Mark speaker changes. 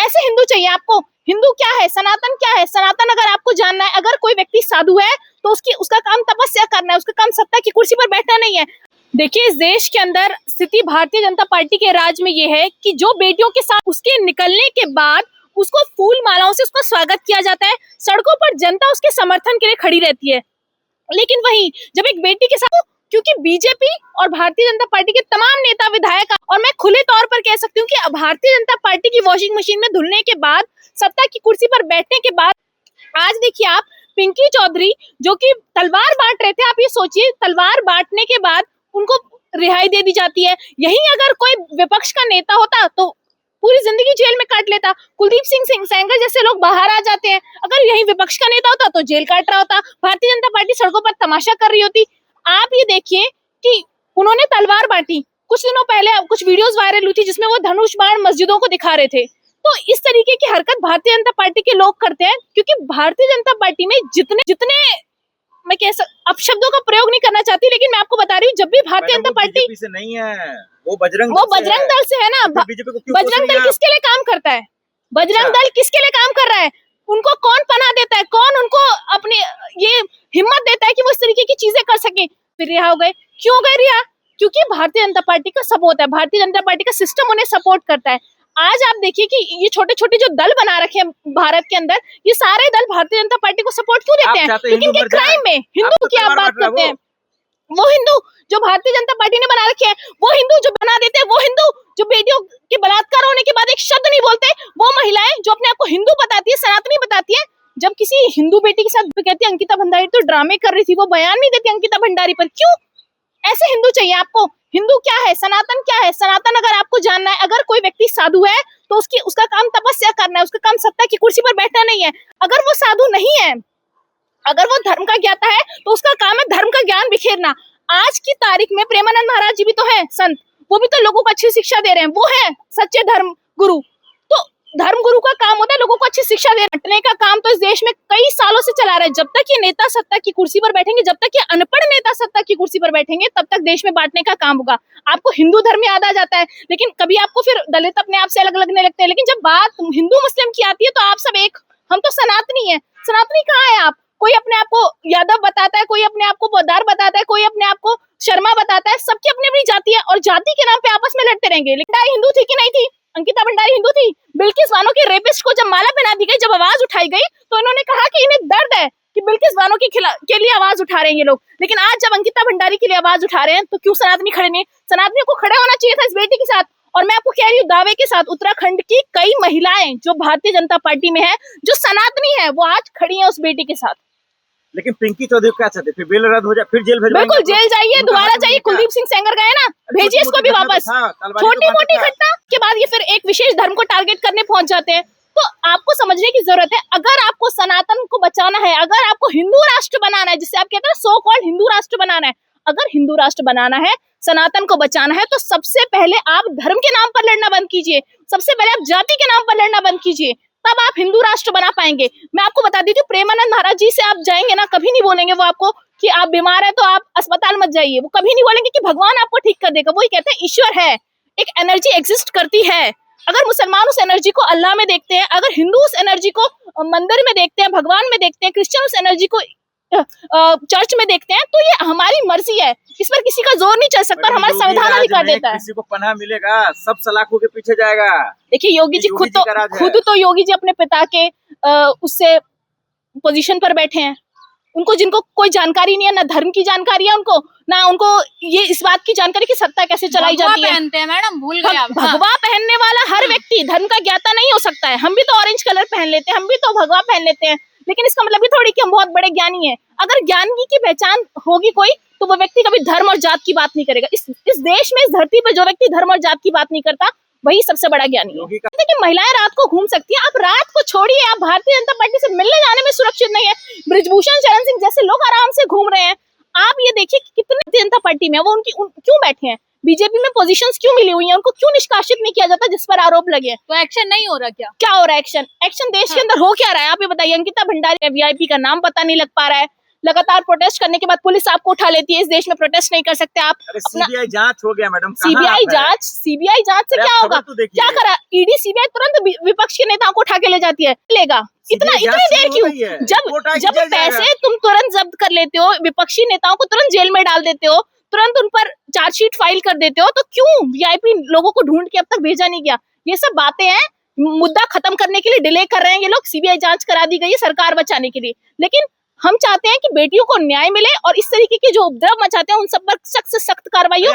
Speaker 1: ऐसे हिंदू चाहिए आपको। हिंदू क्या है, सनातन क्या है? सनातन अगर आपको जानना है, अगर कोई व्यक्ति साधु है तो उसका काम तपस्या करना है, उसका काम सत्ता की कुर्सी पर बैठना नहीं है। देखिए, इस देश के अंदर स्थिति भारतीय जनता पार्टी के राज में ये है कि जो बेटियों के साथ उसके निकलने के बाद उसको फूल मालाओं से उसका स्वागत किया जाता है, सड़कों पर जनता उसके समर्थन के लिए खड़ी रहती है। लेकिन वहीं जब एक बेटी के साथ, क्योंकि बीजेपी और भारतीय जनता पार्टी के तमाम नेता विधायक, और मैं खुले तौर पर कह सकती हूँ कि भारतीय जनता पार्टी की वॉशिंग मशीन में धुलने के बाद, सत्ता की कुर्सी पर बैठने के बाद, आज देखिए आप पिंकी चौधरी जो कि तलवार बांट रहे थे, आप ये सोचिए तलवार बांटने के बाद उनको रिहाई दे दी जाती है। यहीं अगर कोई विपक्ष का नेता होता तो पूरी जिंदगी जेल में काट लेता। कुलदीप सिंह सेंगर जैसे लोग बाहर आ जाते हैं, अगर यही विपक्ष का नेता होता तो जेल काट रहा होता, भारतीय जनता पार्टी सड़कों पर तमाशा कर रही होती। आप ये देखिए कि उन्होंने तलवार बांटी, कुछ दिनों पहले कुछ वीडियोस वायरल हुई थी जिसमें वो धनुष बाण मस्जिदों को दिखा रहे थे। तो इस तरीके की हरकत भारतीय जनता पार्टी के लोग करते हैं, क्योंकि भारतीय जनता पार्टी में जितने मैं अपशब्दों का प्रयोग नहीं करना चाहती, लेकिन मैं आपको बता रही हूँ, जब भी भारतीय जनता पार्टी
Speaker 2: से नहीं है, वो बजरंग
Speaker 1: दल से है ना। बजरंग दल किसके लिए काम करता है? बजरंग दल किसके लिए काम कर रहा है? उनको कौन पनाह देता है? कौन उनको अपनी ये हिम्मत देता है कि वो इस तरीके की चीजें कर सके? फिर रिहा हो गए। क्यों गए रिहा? क्योंकि भारतीय जनता पार्टी का सपोर्ट है, भारतीय जनता पार्टी का सिस्टम उन्हें सपोर्ट करता है। आज आप देखिए कि ये छोटे छोटे जो दल बना रखे हैं भारत के अंदर, ये सारे दल भारतीय जनता पार्टी को सपोर्ट क्यों देते हैं? क्योंकि इनके क्राइम में हिंदू की आप बात करते हैं, वो हिंदू जो भारतीय जनता पार्टी ने बना रखे हैं, वो हिंदू जो बना देते हैं, वो हिंदू जो बेटियों के बलात्कार होने के बाद एक शब्द नहीं बोलते, वो महिलाएं जो अपने आप को हिंदू बताती है, सनातनी बताती है, जब किसी हिंदू बेटी के साथ कहती है अंकिता भंडारी तो ड्रामे कर रही थी, वो बयान नहीं देती अंकिता भंडारी पर। क्यों? ऐसे हिंदू चाहिए आपको। हिंदू क्या है, सनातन क्या है? सनातन अगर आपको जानना है, अगर कोई व्यक्ति साधु है तो उसका काम तपस्या करना है, उसका काम सत्ता की कुर्सी पर बैठना नहीं है। अगर वो साधु नहीं है, अगर वो धर्म का ज्ञाता है, तो उसका काम है धर्म का ज्ञान बिखेरना। आज की तारीख में प्रेमानंद महाराज जी भी तो हैं संत, वो भी तो लोगों को अच्छी शिक्षा दे रहे हैं, वो है सच्चे धर्म गुरु। तो धर्म गुरु का काम होता है लोगों को अच्छी शिक्षा देने का काम तो इस देश में कई सालों से चला रहा है। जब तक ये नेता सत्ता की कुर्सी पर बैठेंगे, जब तक ये अनपढ़ नेता सत्ता की कुर्सी पर बैठेंगे, तब तक देश में बांटने का काम होगा। आपको हिंदू धर्म याद आ जाता है, लेकिन कभी आपको फिर दलित अपने आप से अलग लगने लगते हैं। लेकिन जब बात हिंदू मुस्लिम की आती है तो आप सब एक, हम तो सनातनी है। सनातनी कहाँ है आप? कोई अपने आप को यादव बताता है, कोई अपने आप को पोद्दार बताता है, कोई अपने आप को शर्मा बताता है। सबकी अपनी अपनी जाति है और जाति के नाम पे आपस में लड़ते रहेंगे। लेकिन हिंदू थी कि नहीं थी? अंकिता भंडारी हिंदू थी? बिल्किस बानो के रेपिस्ट को जब माला पहना दी गई, जब आवाज उठाई गई, तो इन्होंने कहा कि इन्हें दर्द है कि बिल्किस बानो के लिए आवाज उठा रहे हैं ये लोग। लेकिन आज जब अंकिता भंडारी के लिए आवाज उठा रहे हैं, तो क्यों सनातनी खड़े नहीं? सनातनियों को खड़े होना चाहिए था इस बेटी के साथ। और मैं आपको कह रही हूँ दावे के साथ, उत्तराखंड की कई महिलाएं जो भारतीय जनता पार्टी में है, जो सनातनी है, वो आज खड़ी है उस बेटी के साथ।
Speaker 2: लेकिन पिंकी चौधरी क्या चाहते? फिर बेल रद्द हो जाए, फिर जेल भेजवाएंगे?
Speaker 1: बिल्कुल जेल जाइए, दोबारा जाइए। कुलदीप सिंह सेंगर गए ना, भेजिए इसको भी वापस। छोटी मोटी घटना के बाद ये फिर एक विशेष धर्म को टारगेट करने पहुंच जाते हैं। तो आपको समझने की जरूरत है, अगर आपको सनातन को बचाना है, अगर आपको हिंदू राष्ट्र बनाना है, जिसे आप कहते हैं सो कॉल्ड हिंदू राष्ट्र बनाना है, अगर हिंदू राष्ट्र बनाना है, सनातन को बचाना है, तो सबसे पहले आप धर्म के नाम पर लड़ना बंद कीजिए, सबसे पहले आप जाति के नाम पर लड़ना बंद कीजिए, तब आप हिंदू राष्ट्र बना पाएंगे। मैं आपको बता दी थी, प्रेमानंद महाराज जी से आप जाएंगे ना, कभी नहीं बोलेंगे वो आपको कि आप बीमार है तो आप अस्पताल मत जाइए, वो कभी नहीं बोलेंगे कि भगवान आपको ठीक कर देगा। वो ही कहते हैं ईश्वर है, एक एनर्जी एग्जिस्ट करती है। अगर मुसलमान उस एनर्जी को अल्लाह में देखते हैं, अगर हिंदू उस एनर्जी को मंदिर में देखते हैं, भगवान में देखते हैं, क्रिश्चियन उस एनर्जी को चर्च में देखते हैं, तो ये हमारी मर्जी है, इस पर किसी का जोर नहीं चल सकता। हमारा संविधान अधिकार देता है।
Speaker 2: किसी को पनाह मिलेगा, सब सलाखों के पीछे जाएगा।
Speaker 1: देखिए योगी जी खुद तो योगी जी अपने पिता के उससे पोजीशन पर बैठे हैं, उनको जिनको कोई जानकारी नहीं है, ना धर्म की जानकारी है उनको, ना उनको ये इस बात की जानकारी कि सत्ता कैसे चलाई जाती है।
Speaker 3: पहनते हैं मैडम, भूल गए आप।
Speaker 1: भगवा पहनने वाला हर व्यक्ति धर्म का ज्ञाता नहीं हो सकता है। हम भी तो ऑरेंज कलर पहन लेते हैं, हम भी तो भगवा पहन लेते हैं, लेकिन इसका मतलब ये थोड़ी कि हम बहुत बड़े ज्ञानी हैं। अगर ज्ञानी की पहचान होगी कोई, तो वो व्यक्ति कभी धर्म और जात की बात नहीं करेगा। इस देश में, इस धरती पर जो व्यक्ति धर्म और जात की बात नहीं करता, वही सबसे बड़ा ज्ञानी है। देखिए महिलाएं रात को घूम सकती हैं, आप रात को छोड़िए, आप भारतीय जनता पार्टी से मिलने जाने में सुरक्षित नहीं है। ब्रिजभूषण शरण सिंह जैसे लोग आराम से घूम रहे हैं। आप ये देखिए कि कितने जनता पार्टी में वो क्यों बैठे हैं, बीजेपी में पोजीशंस क्यों मिली हुई हैं, उनको क्यों निष्कासित नहीं किया जाता जिस पर आरोप लगे?
Speaker 3: तो एक्शन नहीं हो रहा क्या
Speaker 1: हो रहा है? एक्शन देश के अंदर हो क्या रहा है? आप ये बताइए। अंकिता भंडारी वीआईपी का नाम पता नहीं लग पा रहा है, लगातार प्रोटेस्ट करने के बाद पुलिस आपको उठा लेती है, इस देश में प्रोटेस्ट नहीं कर सकते आप।
Speaker 2: अरे सीबीआई जांच हो गया मैडम,
Speaker 1: सीबीआई जांच से क्या होगा?
Speaker 2: तो देखिए।
Speaker 1: क्या करा ईडी सीबीआई तुरंत विपक्ष के नेताओं को उठा के ले जाती है, लेगा इतनी देर क्यों? जब पैसे तुम तुरंत जब्त कर लेते हो, विपक्षी नेताओं को तुरंत जेल में डाल देते हो, तुरंत उन पर चार्जशीट फाइल कर देते हो, तो क्यों वीआईपी लोगों को ढूंढ के अब तक भेजा नहीं गया? ये सब बातें हैं, मुद्दा खत्म करने के लिए डिले कर रहे हैं ये लोग। सीबीआई जांच करा दी गई है सरकार बचाने के लिए, लेकिन हम चाहते हैं कि बेटियों को न्याय मिले और इस तरीके के जो उपद्रव मचाते हैं उन सब पर सख्त से सख्त कार्रवाई हो।